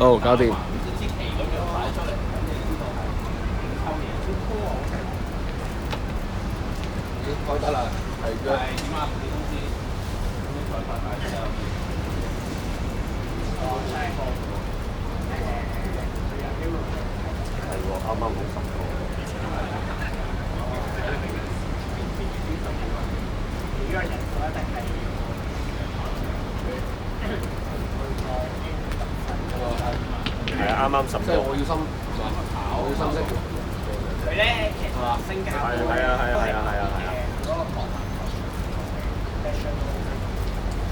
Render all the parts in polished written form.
哦，搞掂。開得啦，係嘅。係喎，啱啱好10個。如果人數一定係係啊，啱啱10即係個。我要深色嘅。佢咧，其實升價係啊。嗰個國民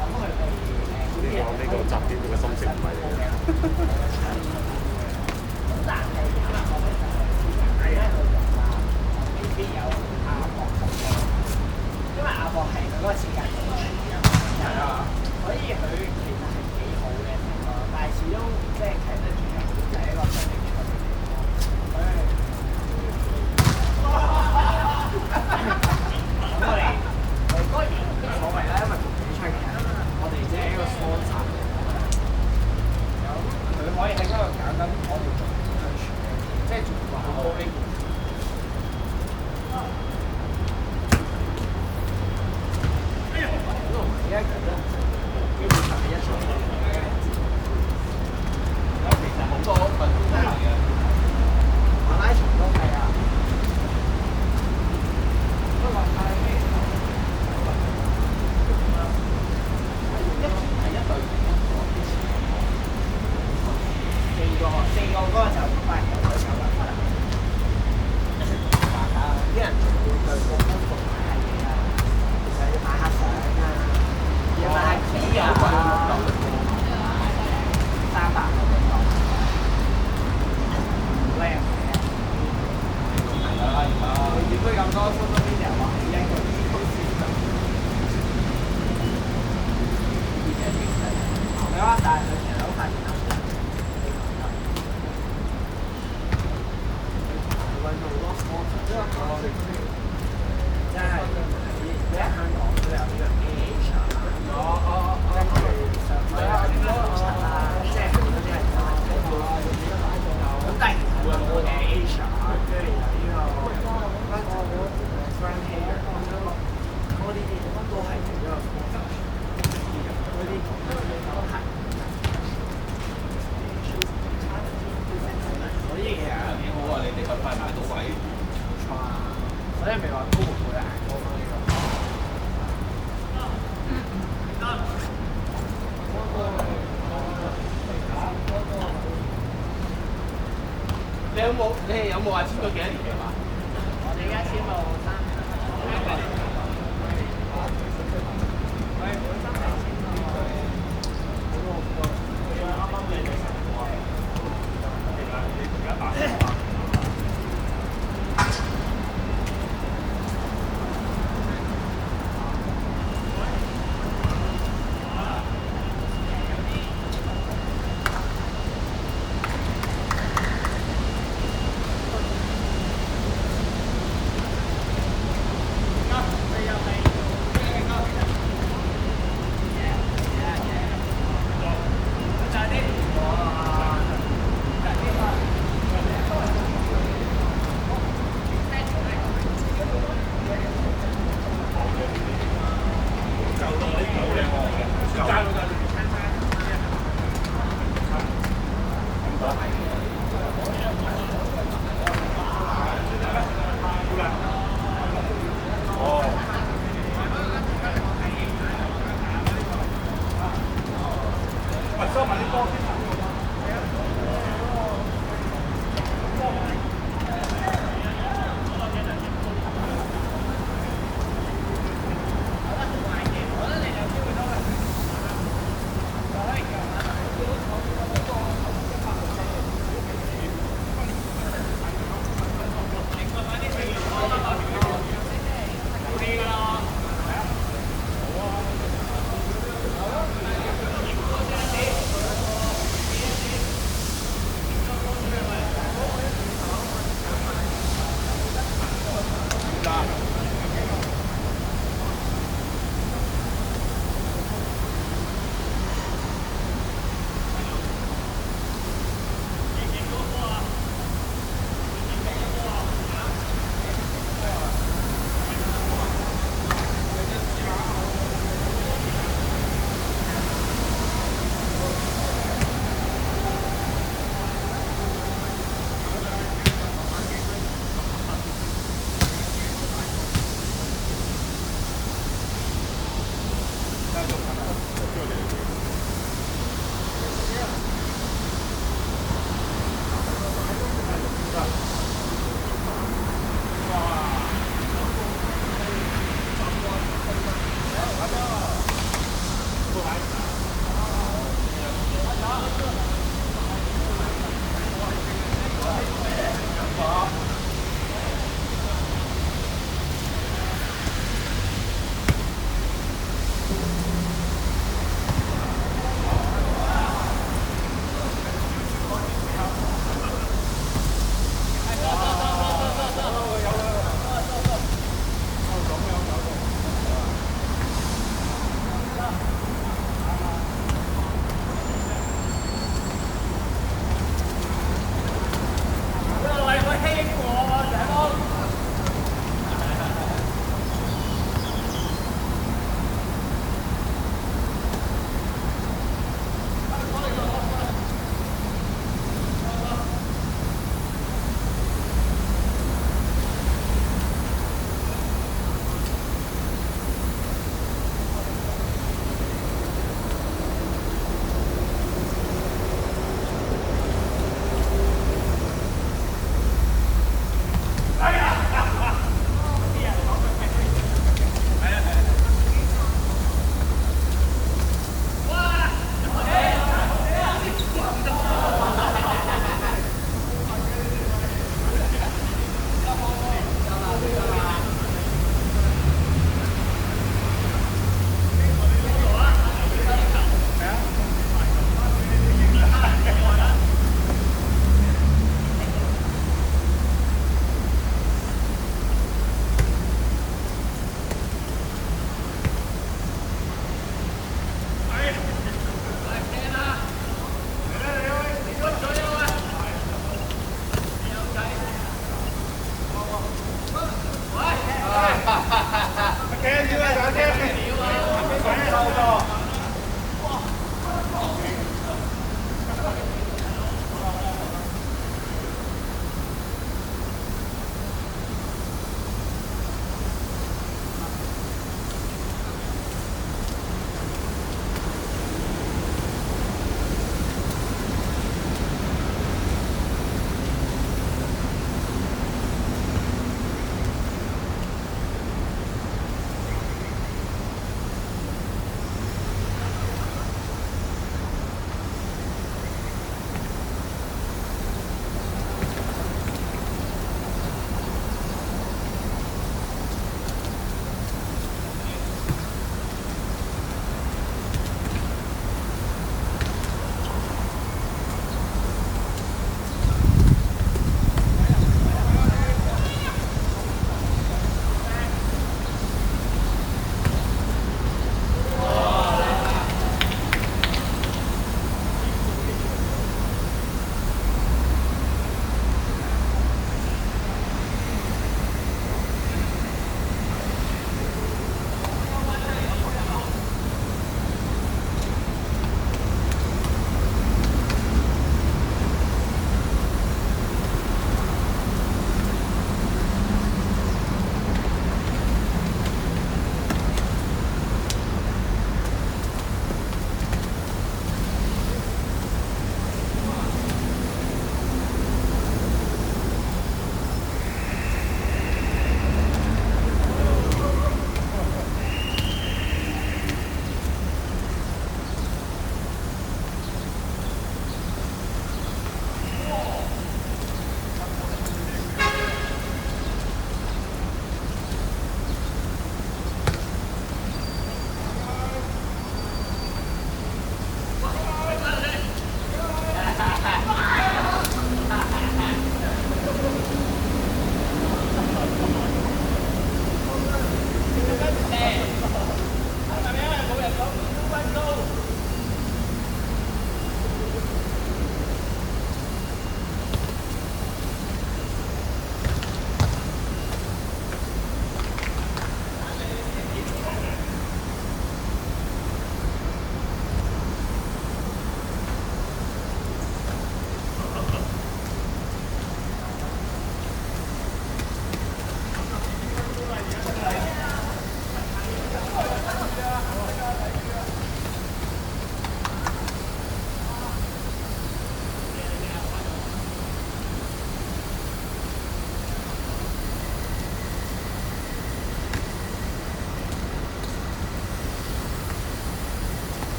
咁佢哋呢個集點嘅深色唔係嚟嘅。咁但係可能我哋就係喺度用啊，未必有亞博咁嘅，因為亞博係佢嗰個設計好全嘅，所以佢其實係幾好嘅成個，但係始終即係其實主要就係一個商業嘅地方，所以咁我哋當然冇所謂啦，因為同比賽其實我哋只係一個 sponsor。佢可以喺嗰度搞緊我哋做嘅傳即係做廣告呢件事。而家其實基本上係一場其實好多運動都係嘅，馬拉松都係啊。不過係一隊。四個嗰個就快有佢有啦。啲人會對個風俗買下嘢啊，其實要買下相啊，要買下機啊，300個地方，好靚嘅。點解咁多 social media 話係一個你話但係佢其實好發現到。即係喺香港都有呢個 Asia，跟住上海有啲啊，即係嗰啲係真係咁，但係其實會冇嘅 Asia，跟住有呢個 Grand Hair，嗰啲都係一個嗰啲都係。所以其實幾好啊！你哋咁快買到位。所以咪話高會捱高咯呢個。你係有冇話簽咗幾多年嘅嘛？我哋而家簽到3年。我哋本身係簽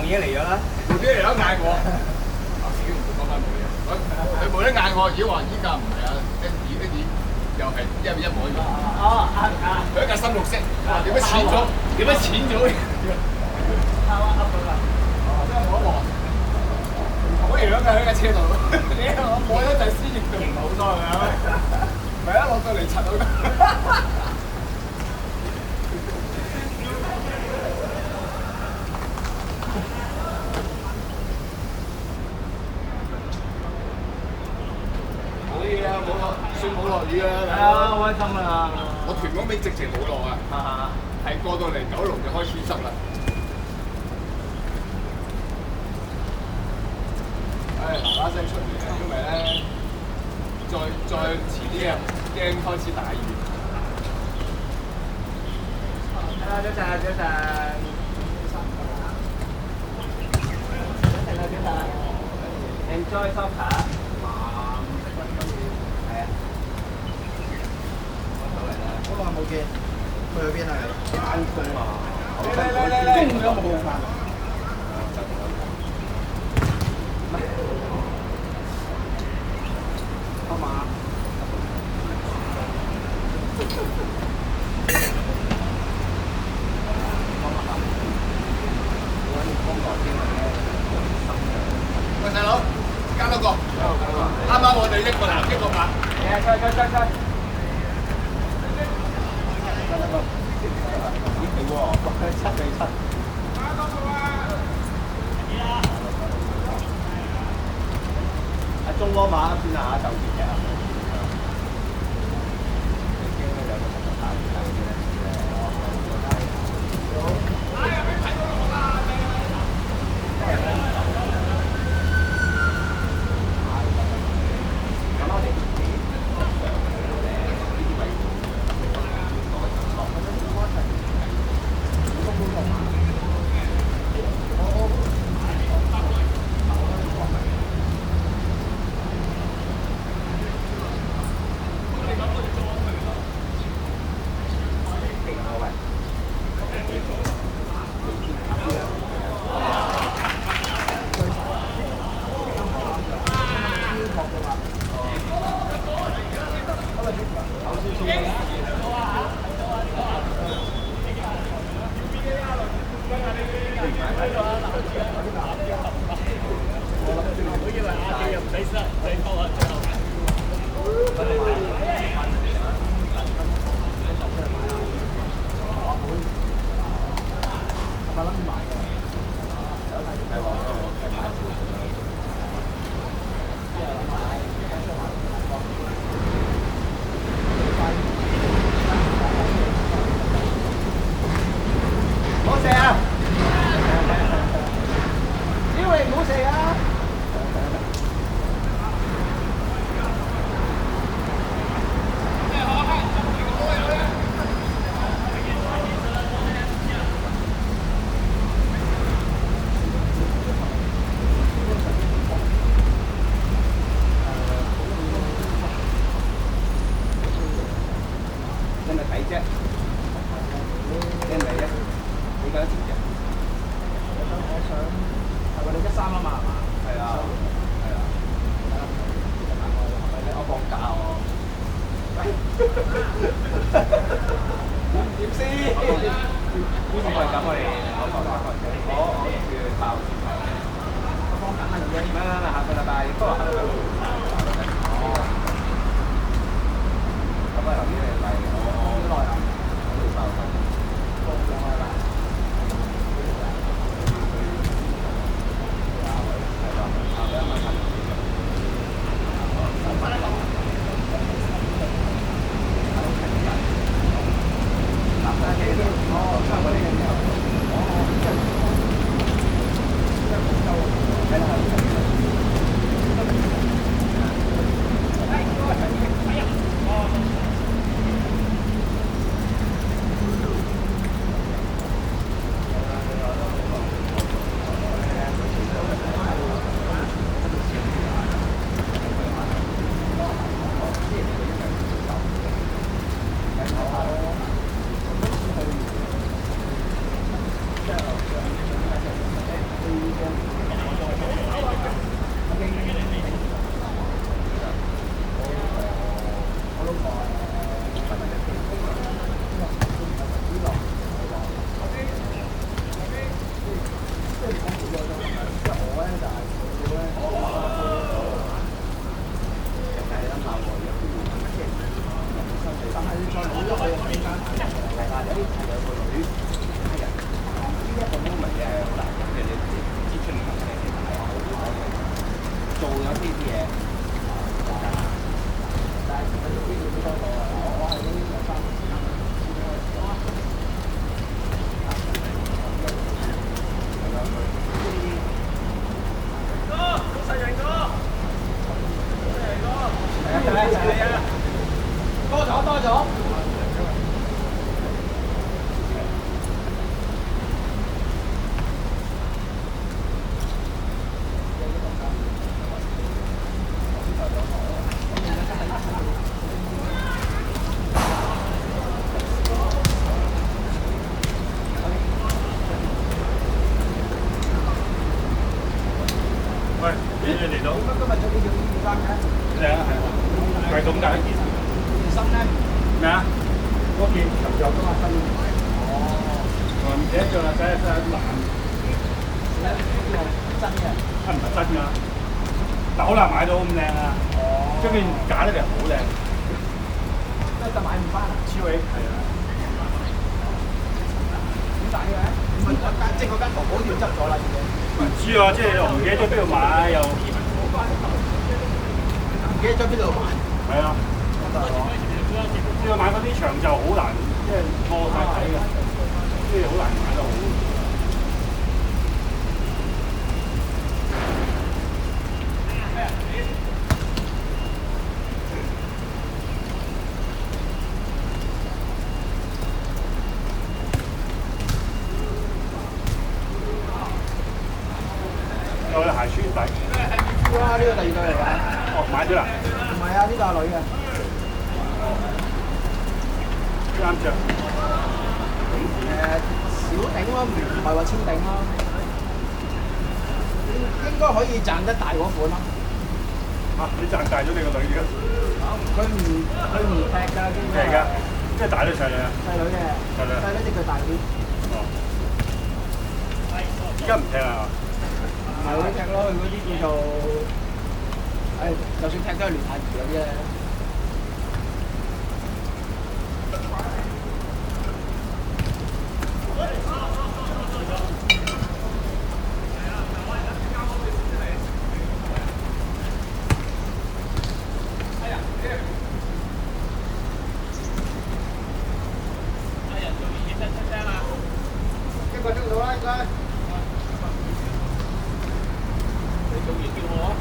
已經嚟咗啦。無端嚟咗嗌我，啊死唔講翻冇嘢，佢冇得嗌我，如果話依架唔係啊 Andy 又係一模一樣。哦，佢一架深綠色，點解淺咗？點解淺咗？啱啱嗰個。真係我望，好樣嘅喺架車度，我摸咗陣先認到唔好多係咪？咪一落到嚟柒到。算冇落雨啦，係啊，好開心啊！我屯門尾直情冇落啊，係過到嚟九龍就開始濕啦。唉，嗱嗱聲出嚟啊，因為咧，再遲啲啊，驚開始大雨。早晨，早晨。Enjoy soccer。好耐冇見，去咗邊啊？翻工啊！中午有冇飯？好嘛？喂，細佬，加多個，啱啱我哋一個男一個馬。吹。7-7。阿中嗰馬先啊，就跌嘅。啊總。喂，你嚟到？今日着呢件衫嘅？靚啊，係啊，係咁解一件。件衫咧？咩啊？嗰件長袖噶嘛新。哦。唔記得咗啦，睇下難。呢個真嘅。係唔係真㗎？但好難買到咁靚啊！哦。將件假得嚟好靚。即係就買唔翻啦。超 A 係啊。點解嘅？唔係即係嗰間淘寶店執咗啦已經。唔知啊，即係又唔記得咗邊度買又。唔記得咗邊度買？係啊。呢個買嗰啲長袖好難，即係錯晒睇嘅，即係好難買得好。有對鞋穿底。哇！呢個第二對嚟㗎。哦，買咗啦。唔係啊，呢個係女嘅。啱着。小頂咯，唔係話超頂咯。應該可以賺得大嗰款咯。啊！你賺大咗你個女嘅。佢唔踢㗎，基本上。踢㗎，即係大咗細女啊。細女嘅。細女。細女隻腳大啲。哦。而家唔踢啊？唔係會踢咯，佢嗰啲叫做，就算踢都係聯繫兒嗰啲咧。一個鐘到啦，應該。你做完叫我啊！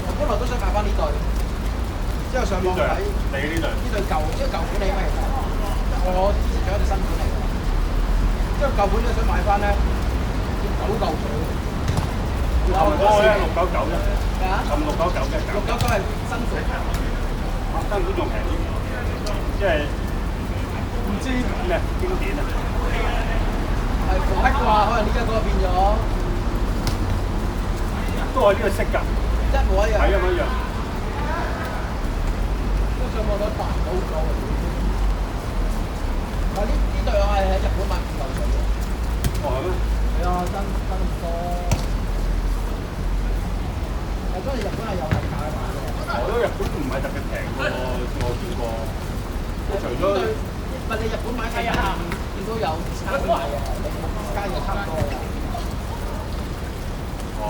我本來都想買翻呢對，之後上網睇你呢對？呢對舊，即係舊款嚟嘅其實。我之前仲有一對新款嚟嘅，之後舊款都想買翻咧，要9嚿水。差唔多咧，699啫。咩啊？咁699嘅。699係新款。新款仲平啲，即係唔知咩經典啊？係復刻啩，可能呢家嗰個變咗。都係呢個色㗎。一模一樣。係一模一樣。都上網都買唔到好多嘅。嗱呢對我係喺日本買5嚿水嘅。哦係咩？係啊，真唔多。係嗰陣日本係有特價買嘅。我覺得日本唔係特別平喎，我見過。除咗唔係你日本買睇下，見到有差賣嘅，你間又差唔多嘅。哦。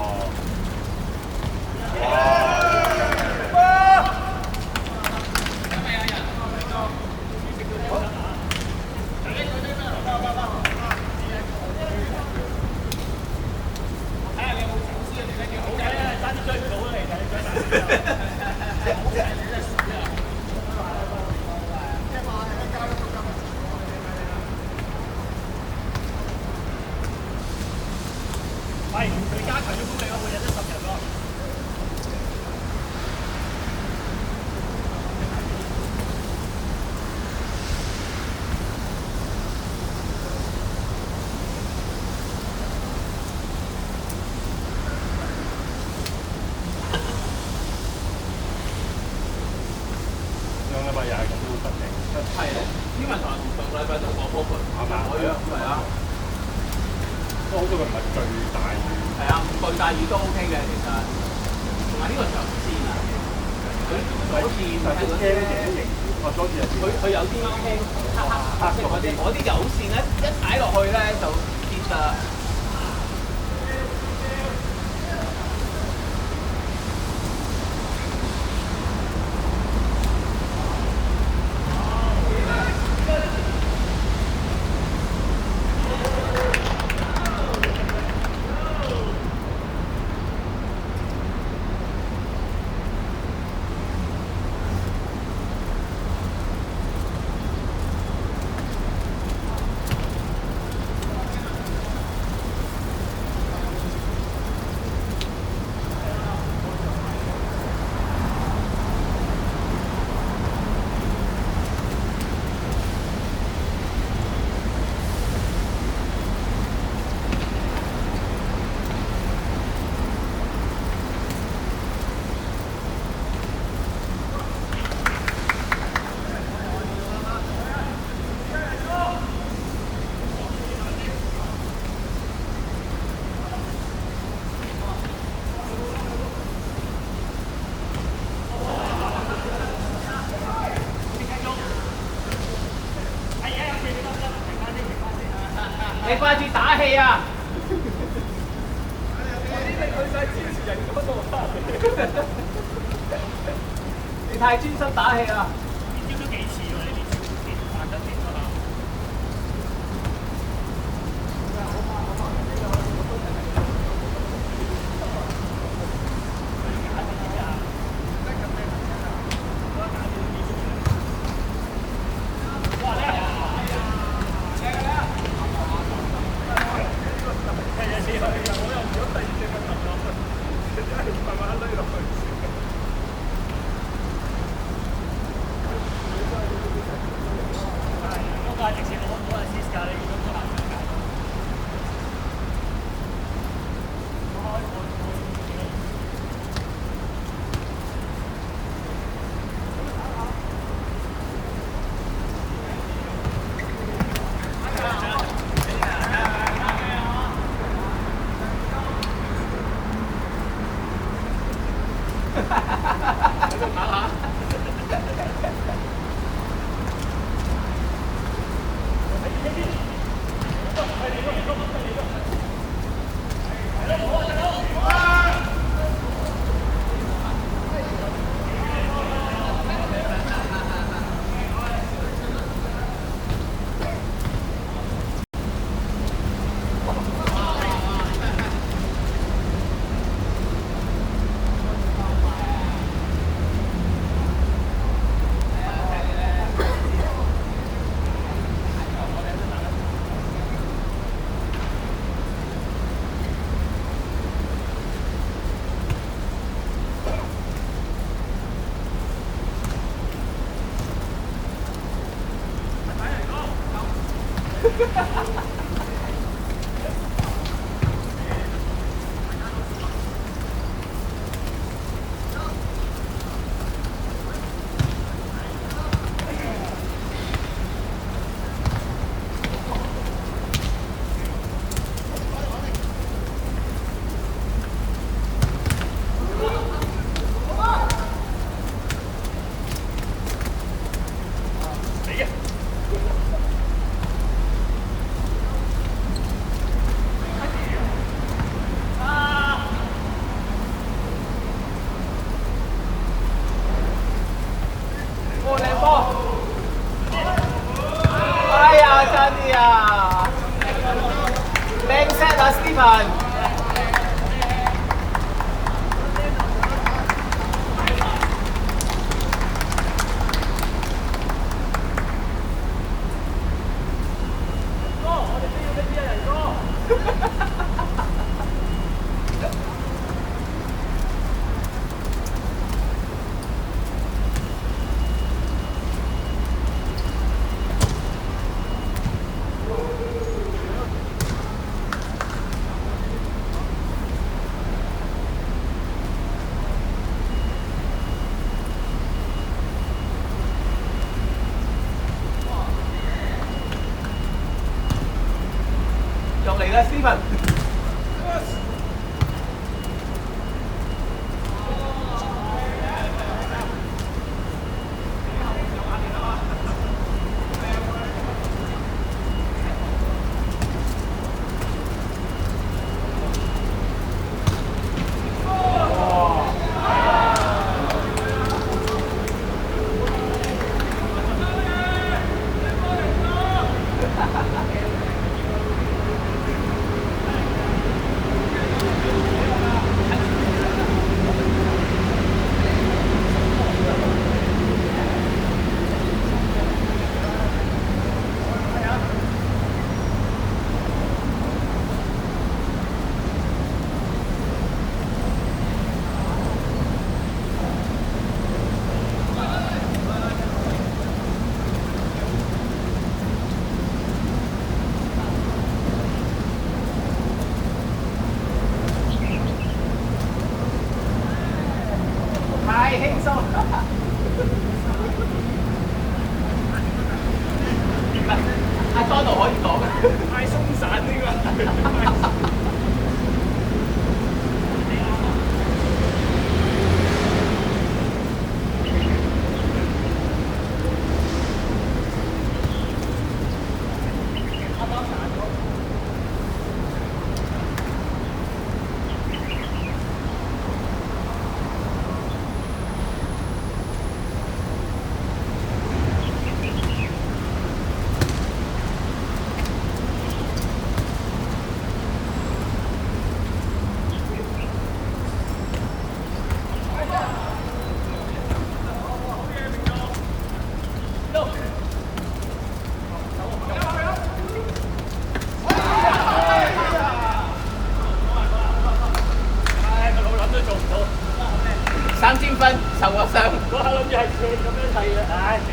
喂，佢加強咗福利咯，每日都10人咯。上禮拜又係咁都特定。係咯，天文台同上個禮拜都講波盤，係嘛？係啊。都好多佢唔係最大雨。係啊，巨大雨都 OK 嘅，其實。同埋呢個長線啊。好似就係啲鏡型，哦，嗰次佢有啲輕黑色嗰啲，嗰啲就好跣咧，一踩落去咧就跌㗎。你掛住打氣啊！你太專心打氣啦！呢招都幾似喎，呢啲慢得啲啊！靚 set 啊 Stephen！又嚟啦 Stephen！太鬆散呢個。3000受個傷，嗰下諗住係射咁樣砌嘅，唉死！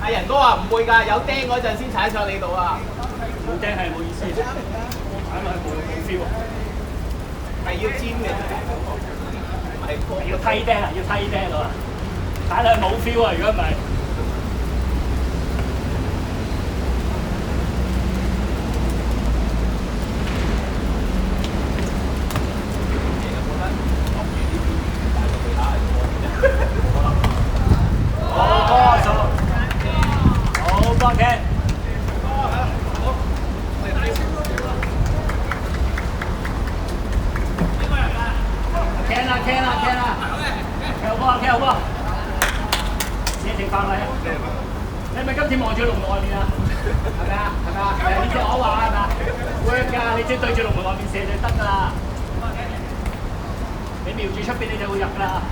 阿仁哥話唔會㗎，有釘嗰陣先踩上你度啊！冇釘係冇意思，踩落去冇 feel 係要尖嘅，唔係高。要梯釘啊！要梯釘啊！踩落去冇 feel 啊！如果唔係。你係咪今次望住龍門外面啊？係咪啊？係咪啊？你知我話係咪啊 ？work 㗎，你只對住龍門外面射就得㗎啦。你瞄住出邊你就會入㗎啦。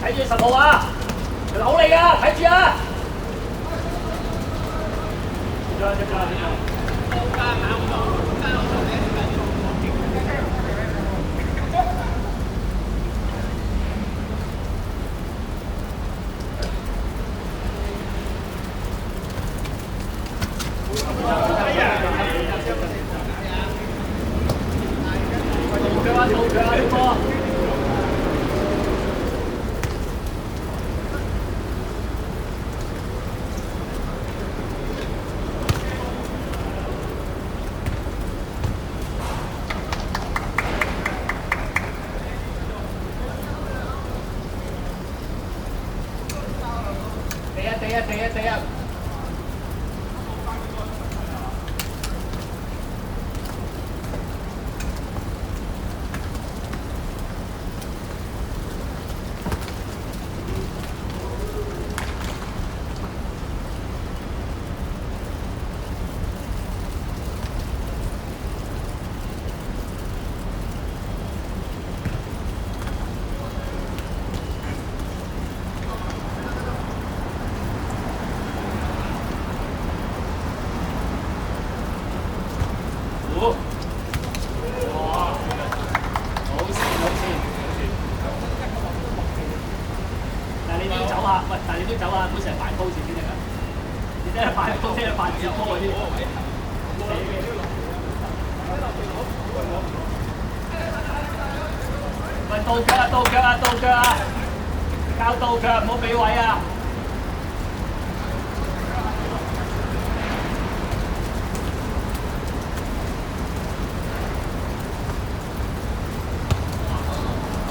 睇住10號啊！扭嚟㗎，睇住啊！接住啊！第一。pose 先得㗎。你真係扮 pose 係扮接波嗰啲。喂，到腳啊！到腳啊！到腳啊！教到腳，唔好俾位啊！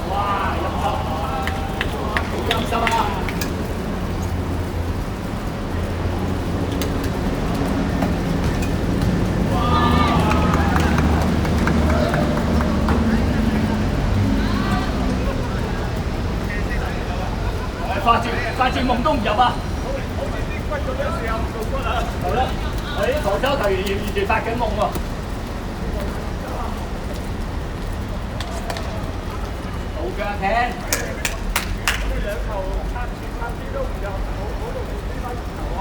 哇！陰濕，好陰濕啊！發住夢都唔入啊！好似啲骨咁樣時候做骨啊！係咯，我啲防守球員完全發緊夢喎。好腳踢，兩球差啲都唔入，好容易輸翻球喎。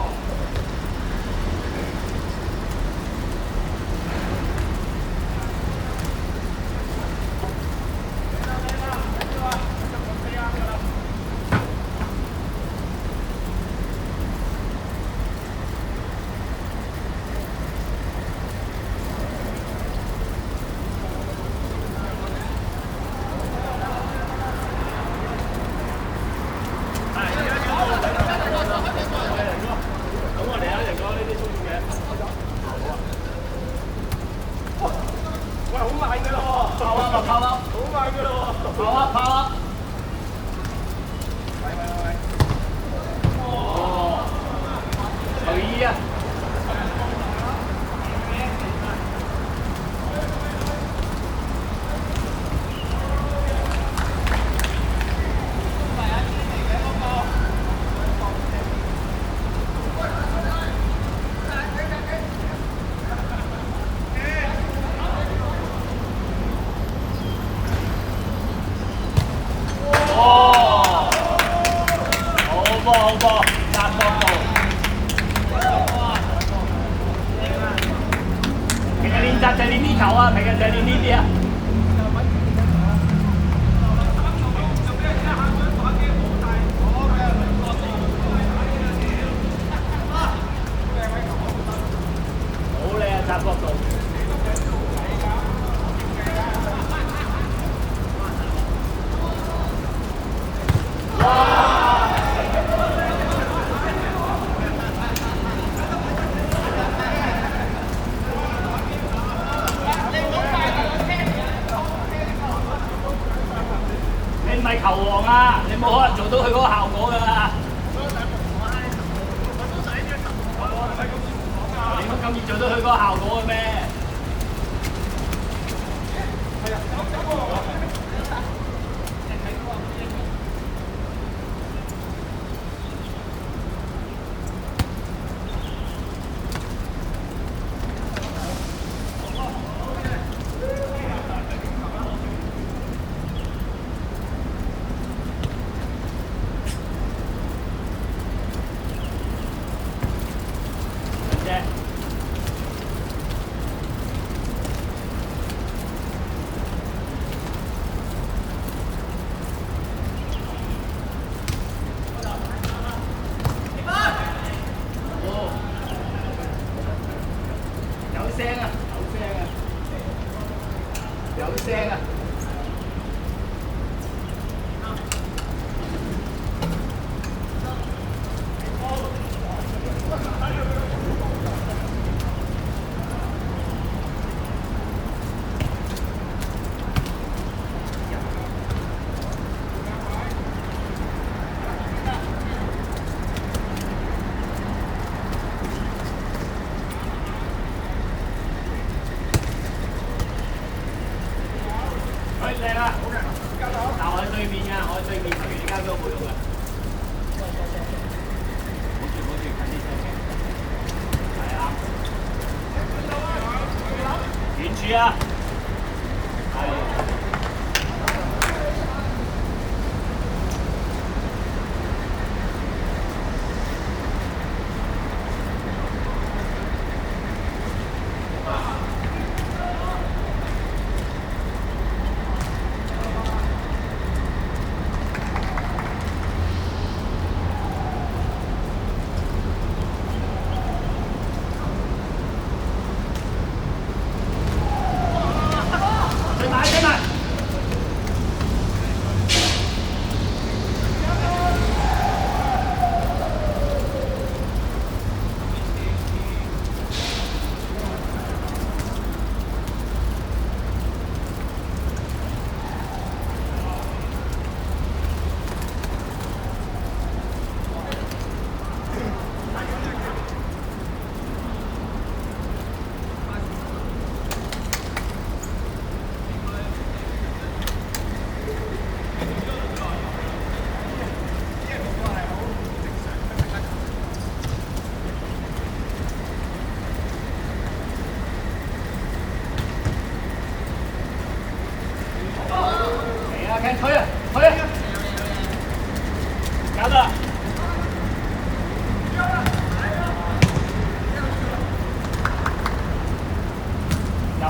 球王啊！你冇可能做到佢嗰個效果㗎啦！你乜咁易做到佢嗰個效果嘅咩？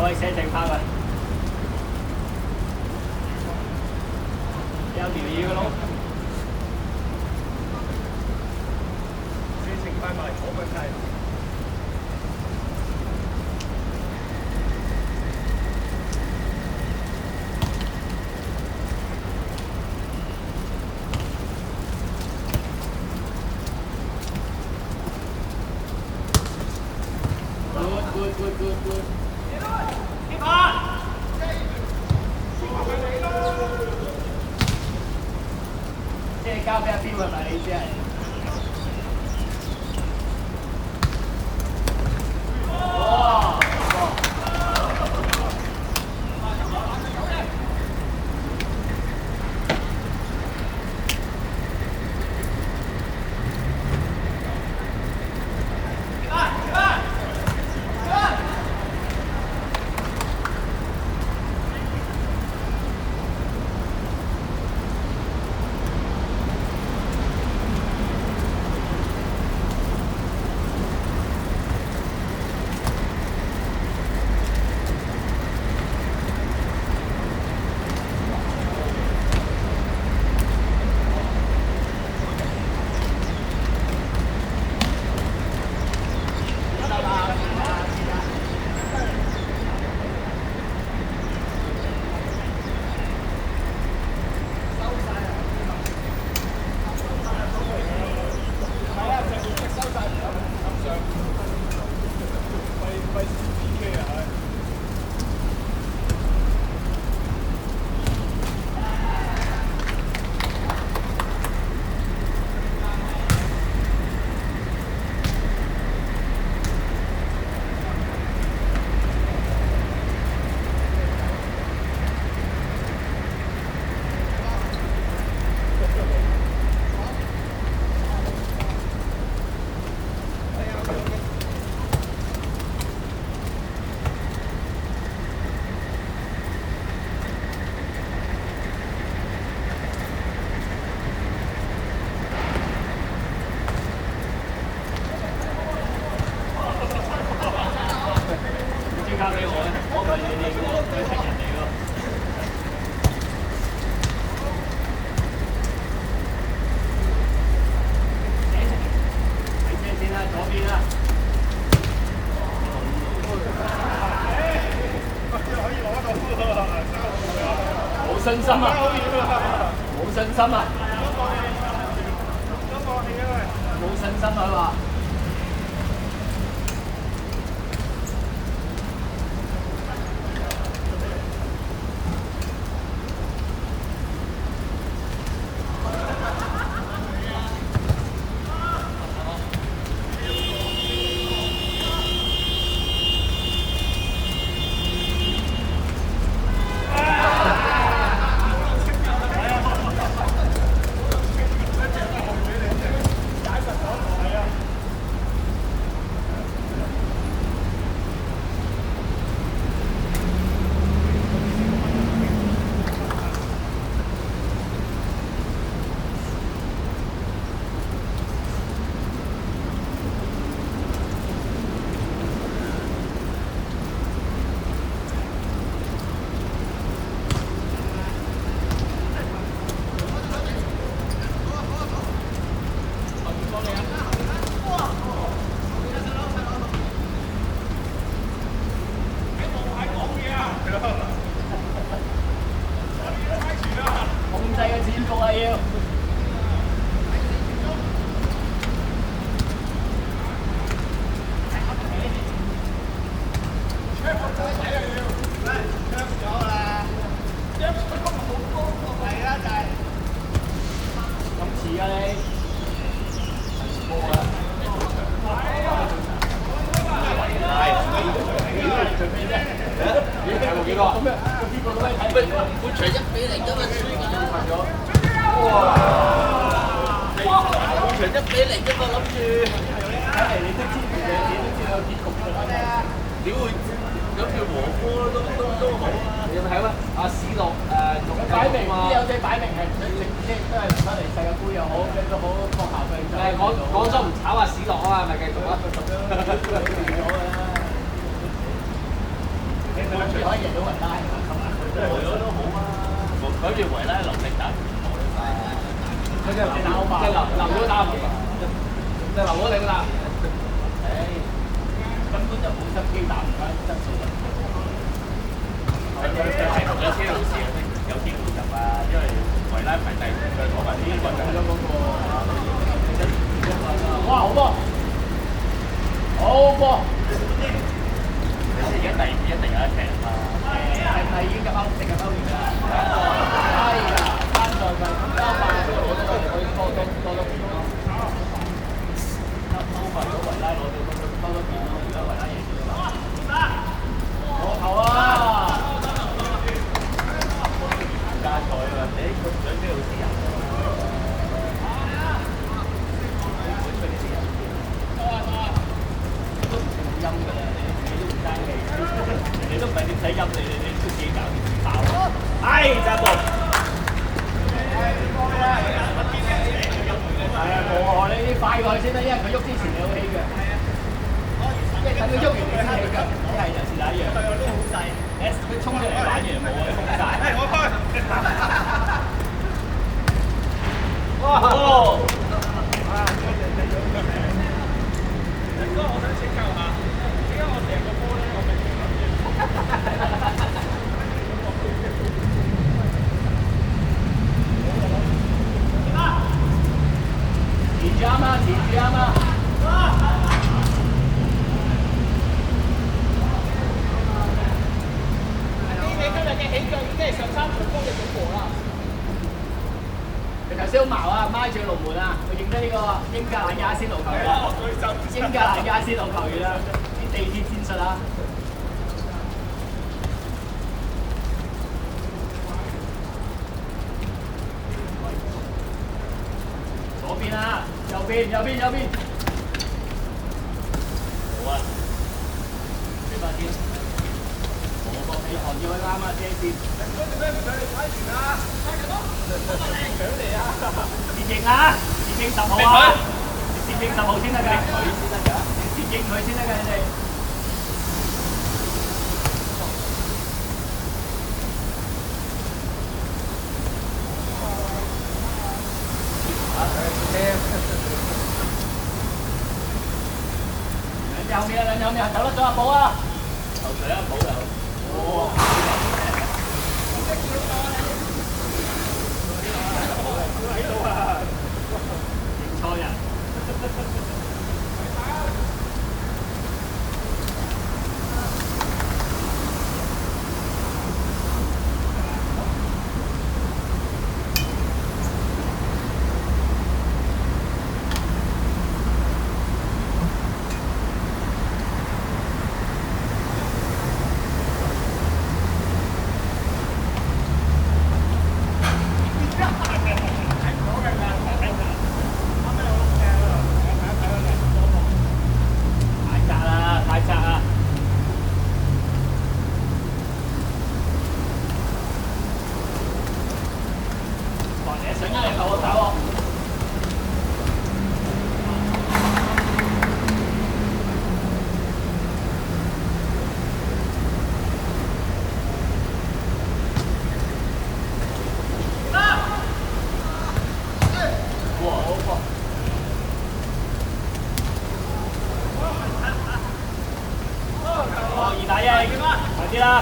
位寫正拍啊！有條嘢嘅咯。寫正拍埋坐緊係。good。即係交俾阿彪係咪？你意思係？哇！交俾我咧，我唔係你哋嘅喎，佢係人嚟㗎。睇車先啦，左邊啦。冇信心啊！冇信心啊！冇信心啊嘛！你贏到維拉㗎，琴日佢都好啊。嗰條維拉能力打唔到佢真係留咗打唔到，就留咗你啦。唉，根本就冇心機打唔翻質素啦。係同咗車路士有機會入啊，因為維拉排第五，佢攞埋呢個咗嗰個。哇！好波！好波！而家第二一定有得踢啊！係咪已經入歐直入歐聯啦？係啊，單在咪歐霸嗰度攞到佢多幾多咯？歐霸攞維拉攞到多幾多？而家維拉贏咗啦！我球啊！加賽啊！你佢唔想咩好啲人？陰㗎啦，你都唔爭氣，你都唔係點使陰你都自己搞掂爆。係就係冇。係啊，冇啊，你快過去先啦，因為佢喐之前你好起腳。即係等佢喐完你先起腳，一係就係第一樣。對，呢好細。佢衝出嚟玩完冇啊，衝曬。係我開。哇！哥，我想請教下，點解我成個波咧，我明明諗住前住啱啦，前住啱啦。你今日嘅起腳已經係上3場波嘅總和啦。頭先好矛啊，孖住龍門啊，佢認得呢個英格蘭嘅阿仙奴球員啊，英格蘭嘅阿仙奴球員啊，啲地鐵戰術啊。左邊啊，右邊。好啊，俾翻先。我個尾行要去啱啊，遮線。做咩唔上嚟睇完啊？接應啊！接應10號啊！接應10號先得㗎，接應佢先得㗎，你哋。兩右面走得咗阿寶啊！頭水啊，寶又。哦。喺度啊！認錯人。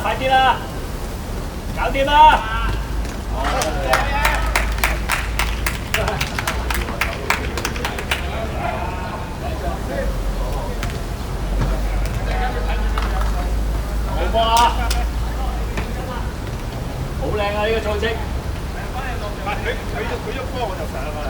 快啲啦！搞掂啦！好波啊！好靚啊！呢個組織。佢喐波我就上㗎啦。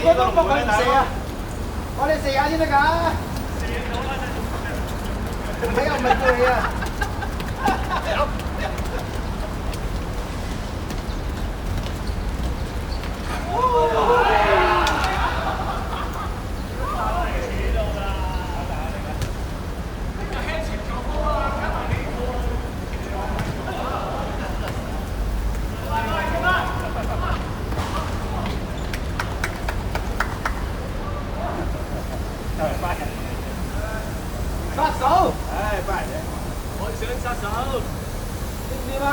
個都搏佢唔射啊！我哋射下先得㗎。睇下唔係叫你啊！殺手！唉，班人，我想殺手，知唔知嗎？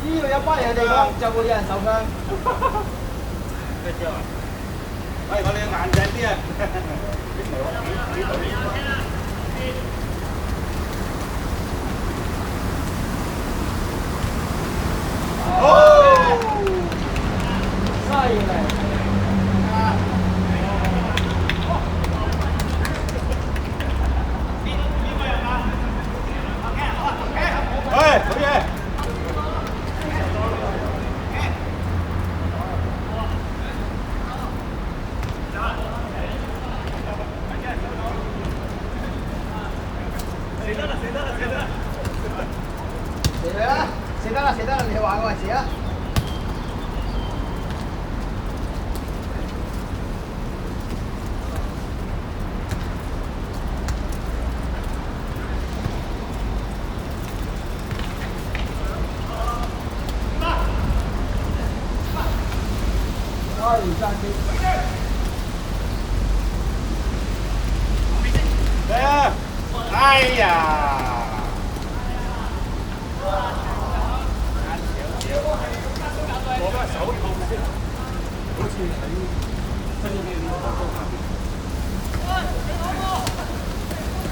只要有班人嘅地方，就會有人受傷。咩招啊？喂，我哋硬淨啲啊！犀利！喂，好嘢！射得啦！你話我係射啊！嚟啊！哎呀！我個手痛先，好似喺新嘅呢個下邊。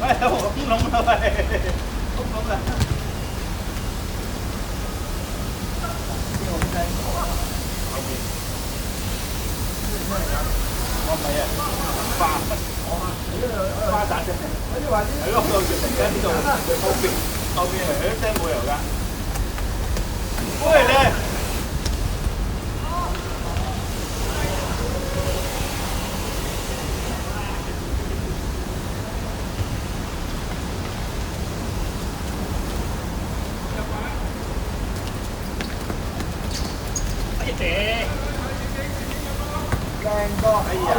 喂，空籠啦喂，空籠啦！後面。我唔係啊，花灑啫。係咯，到時突然間呢度後面係響聲冇油㗎。喂你！靚哥，哎呀！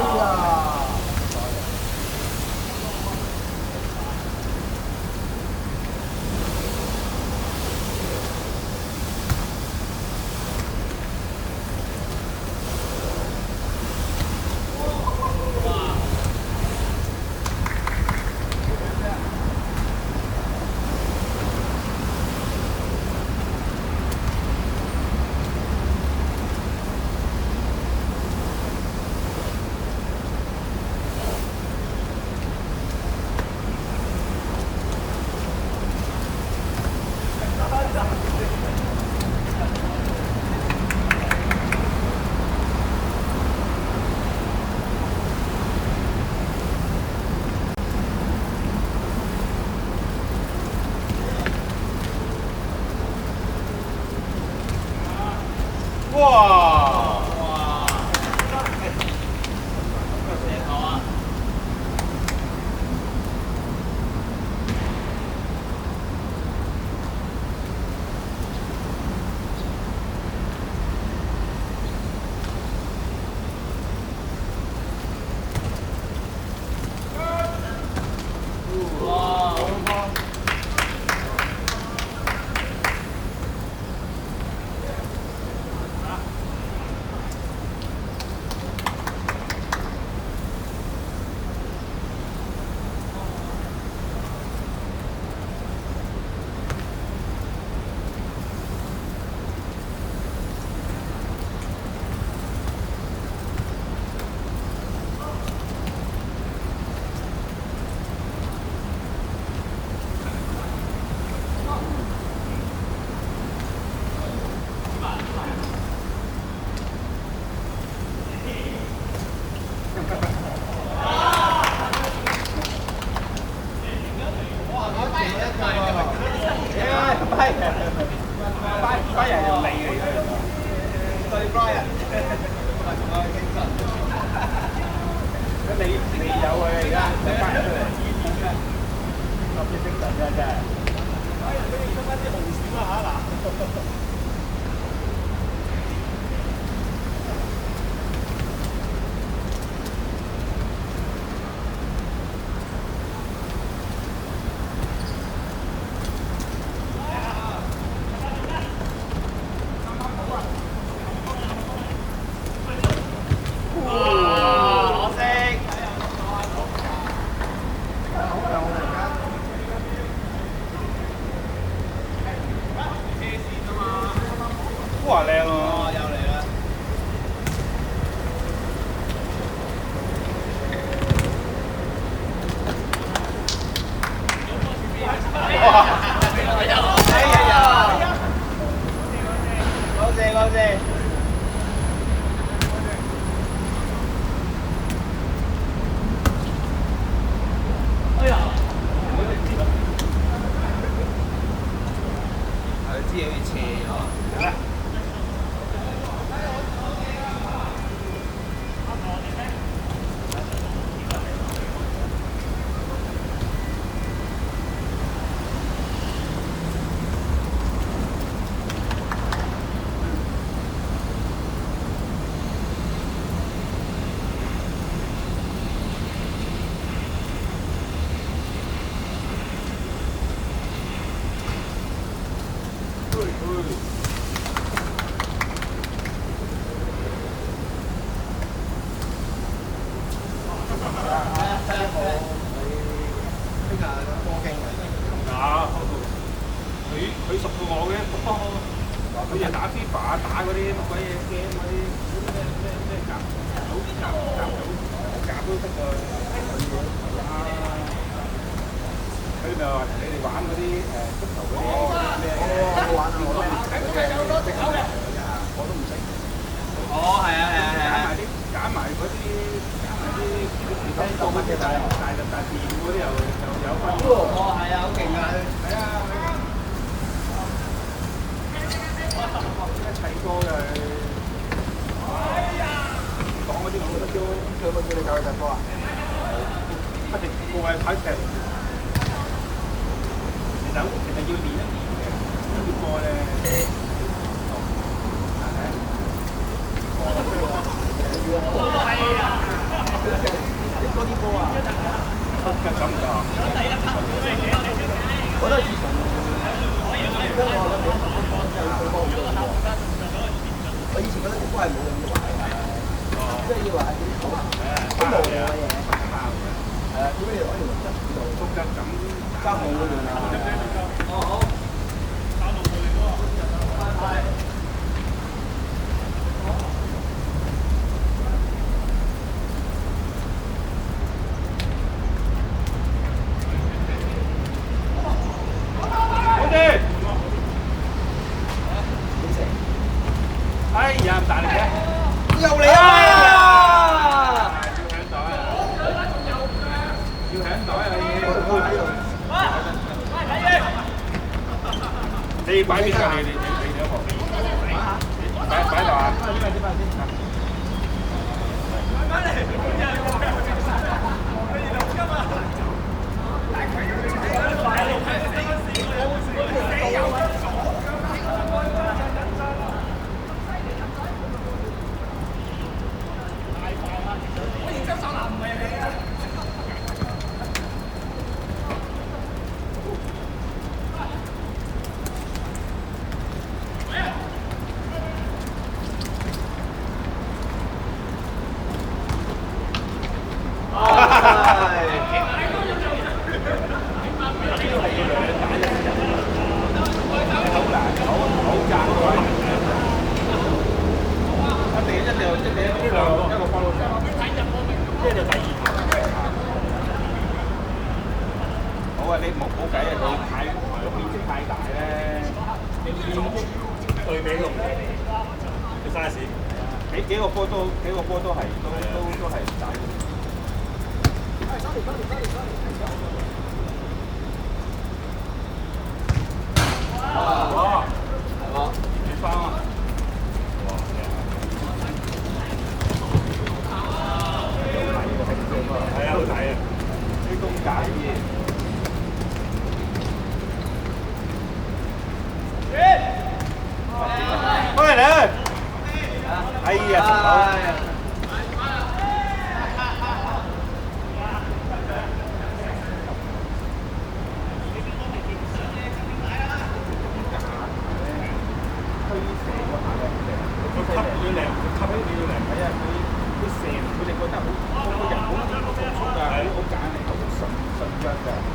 精神㗎真係。哎，你哋出翻啲紅線啦嚇嗱。哇靚喎！又嚟啦！哇！哎呀！多謝多謝。哎呀！係知有啲斜咗。佢熟過我嘅，佢又打 FIFA 打嗰啲乜鬼嘢 game 嗰啲咩夾都得㗎。佢咪話同你哋玩嗰啲足球嗰啲咩？我玩啊，我都唔識。哦，係啊係啊係啊！揀埋嗰啲多乜嘅大店嗰啲又有分。哦，係啊，好勁啊！係啊。一齊過嘅，講嗰啲我覺得都，佢有冇叫你教佢踢波啊？不停過嚟睇劇，其實要練一練嘅，呢啲波咧，多啲波啊！咁唔得啊！我都係自從我以前覺得啲波係冇咁壞㗎，即係以為係啲好無聊嘅嘢。係啊，點解要攞條質度足質咁加好嗰樣啊？哦好，打龍門嚟㗎。係。哎呀，咁大力嘅，又嚟啦！要響袋啊！你擺邊個？你兩個擺度啊！好啊！你冇計啊！佢太個面積太大咧，對比龍嘅 size， 幾個波都係都係大嘅。哇！係喎，幾翻啊！係啊，好睇啊！啲公仔嘅。張嘅。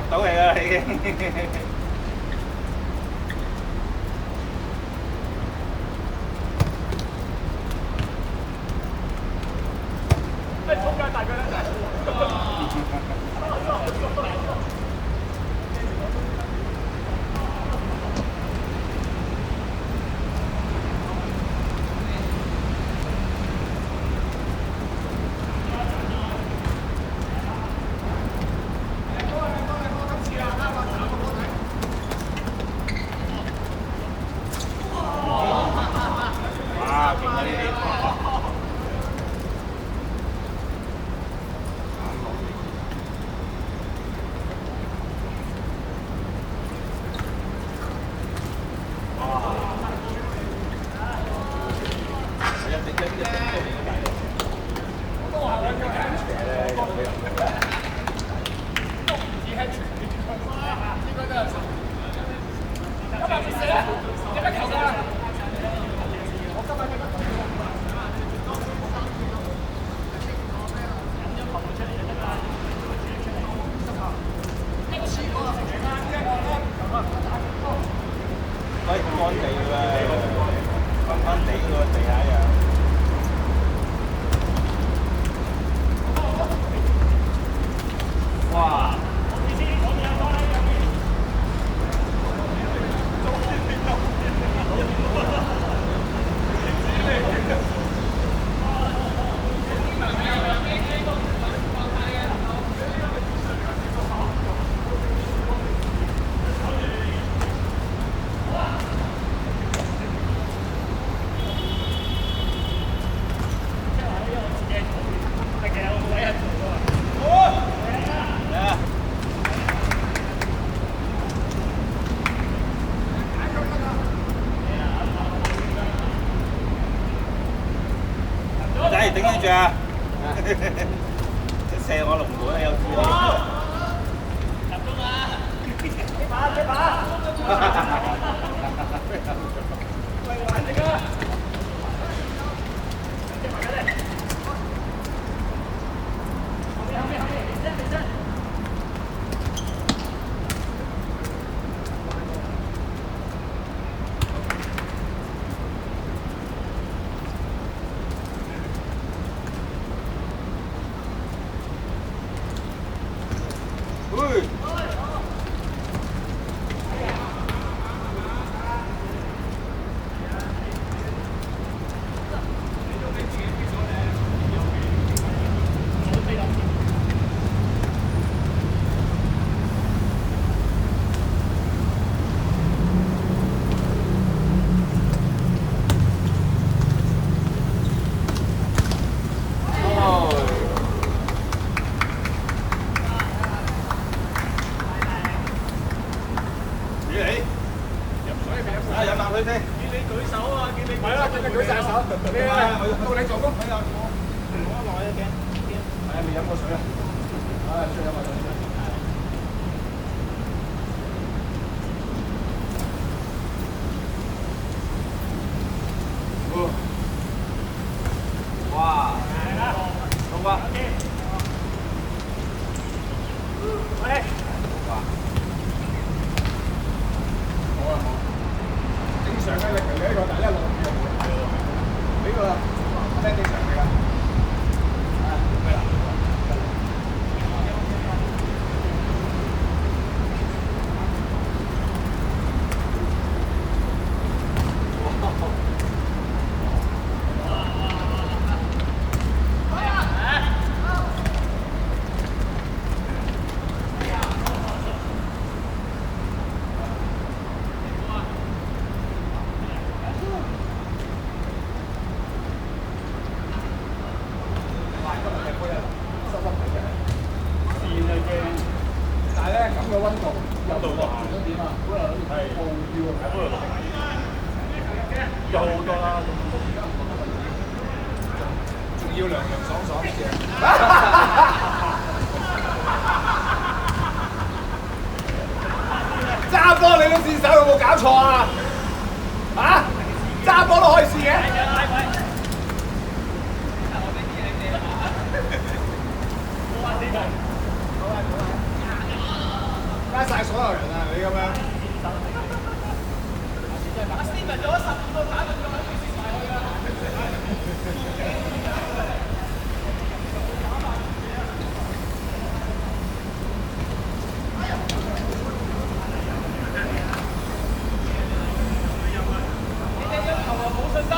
到你啦已經。衝緊大腳啦！哇！勁啊呢啲！喂，乾地喎，乾乾地喎地下又。哇！仔頂得住啊！射我龍門啊，有知你。入中啊！幾把？喂，玩你啊！飲啖水先。見你舉手啊！見你係啦，見你舉晒手。咩啊？到你做工。係啊，冇得耐啊驚。係啊，未飲過水啊。唉，出飲下水先。哇！好啊。喂。哇！好啊好。正常嘅力嚟嘅呢個，但係一落雨就冇力嘅喎。呢個真正常嚟㗎。咩啦？要涼涼爽爽啲嘅。揸波你都試手有冇搞錯啊？嚇？揸波都可以試嘅。加晒所有人啊！你咁樣。阿 Steven 做咗15個打輪，仲喺度試埋佢啊！你哋對球王冇信心。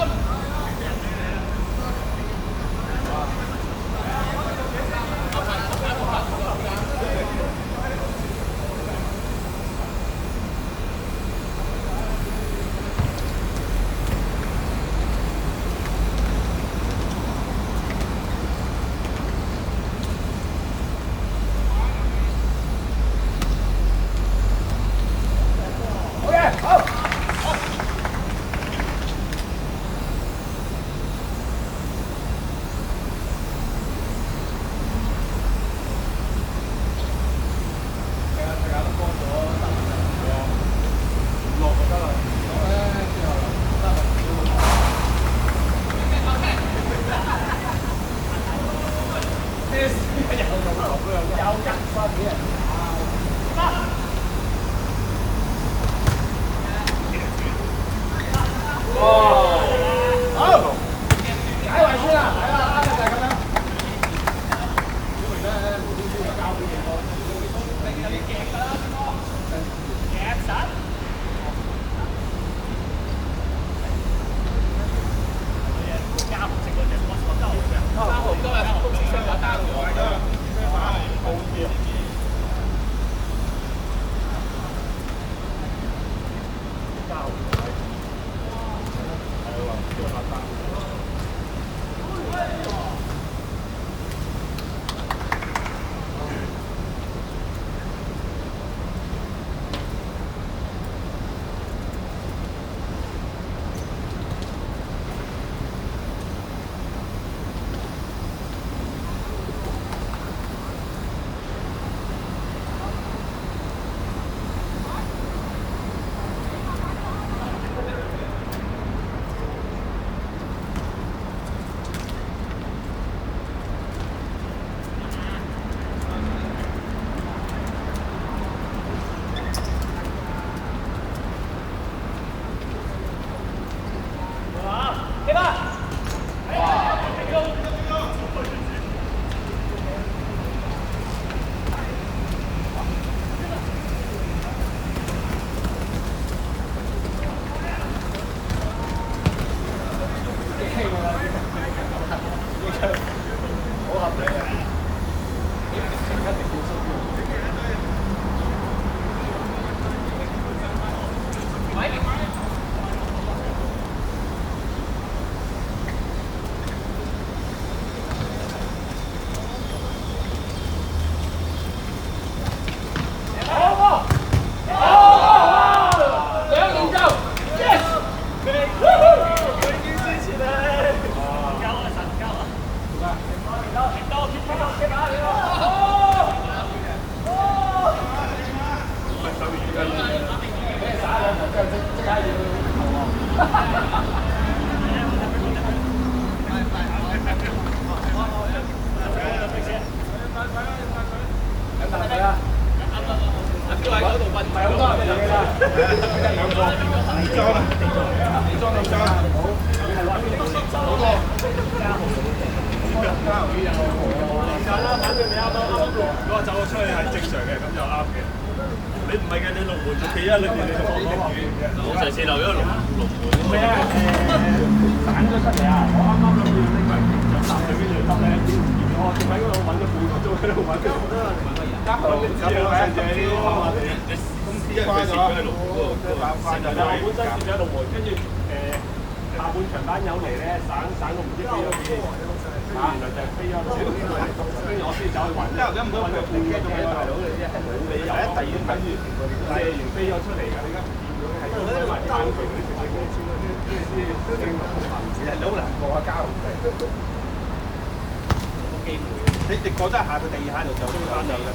機會。你覺得下個地下度就翻嚟啦，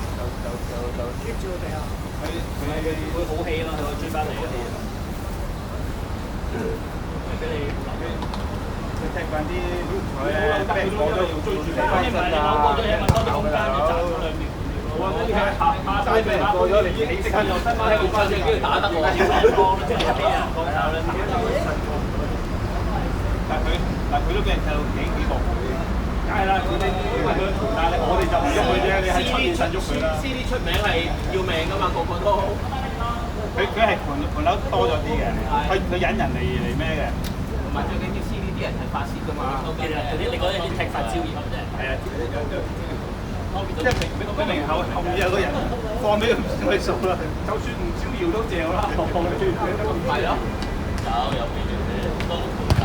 就 keep 住佢哋啊！佢會好氣咯，佢會追翻嚟嗰啲。俾你踢翻啲咩波都要追住你翻身啊！過咗起碼多啲空間，你賺咗2秒。我覺得你下低咪過咗，你即刻又新翻起翻，跟住打得我點幫即係俾人講效啦。但佢都俾人踢到幾落嘅。梗係啦，佢哋因為佢，但係我哋就唔喐佢啫，你喺出邊實喐佢啦。C D 出名係要命㗎嘛，個個都。佢係盤樓多咗啲嘅，佢引人嚟咩嘅？同埋最緊要 C D 啲人係發泄㗎嘛。其實嗰啲你講啲踢法招搖啫。係啊，即係明後面有個人放俾佢唔去數啦，就算唔招搖都嚼啦。係咯，有俾嘅，都好大。